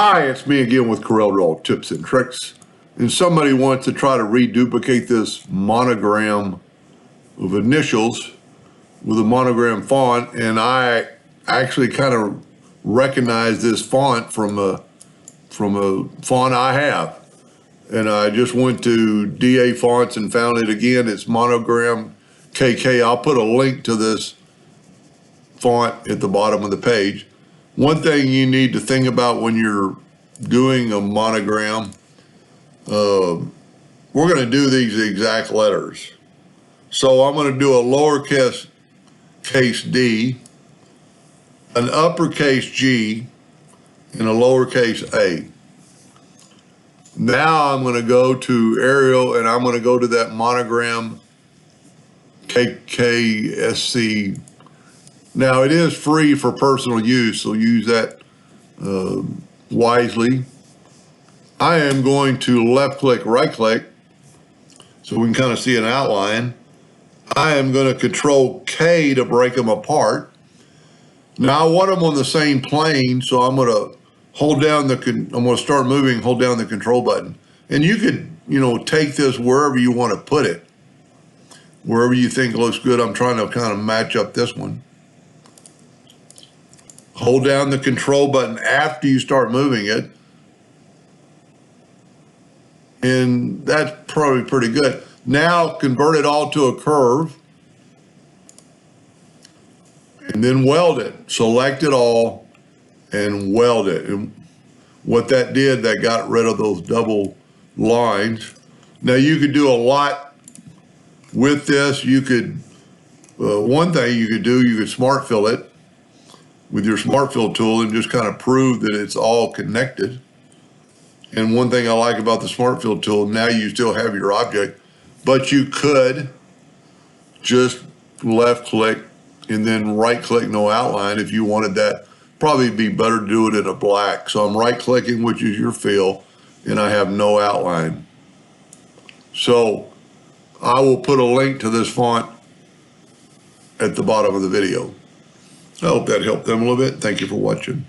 Hi, it's me again with Corel Draw Tips and Tricks. And somebody wants to try to reduplicate this monogram of initials with a monogram font, and I actually kind of recognize this font from a font I have. And I just went to DA Fonts and found it again. It's Monogram KK. I'll put a link to this font at the bottom of the page. One thing you need to think about when you're doing a monogram, we're going to do these exact letters. So I'm going to do a lowercase d, an uppercase G, and a lowercase a. Now I'm going to go to Arial and I'm going to go to that monogram KKSC. Now it is free for personal use, so use that wisely. I am going to left click, right click, so we can kind of see an outline. I am going to Control K to break them apart. Now I want them on the same plane, so I'm going to hold down I'm going to start moving, hold down the control button. And you could, take this wherever you want to put it. Wherever you think looks good. I'm trying to kind of match up this one. Hold down the control button after you start moving it. And that's probably pretty good. Now convert it all to a curve. And then weld it. Select it all and weld it. And what that did, that got rid of those double lines. Now you could do a lot with this. You could, one thing you could do, you could smart fill it with your smart fill tool and just kind of prove that it's all connected. And one thing I like about the smart fill tool, now you still have your object, but you could just left click and then right click no outline if you wanted that. Probably be better to do it in a black. So I'm right clicking, which is your fill, and I have no outline. So I will put a link to this font at the bottom of the video. I hope that helped them a little bit. Thank you for watching.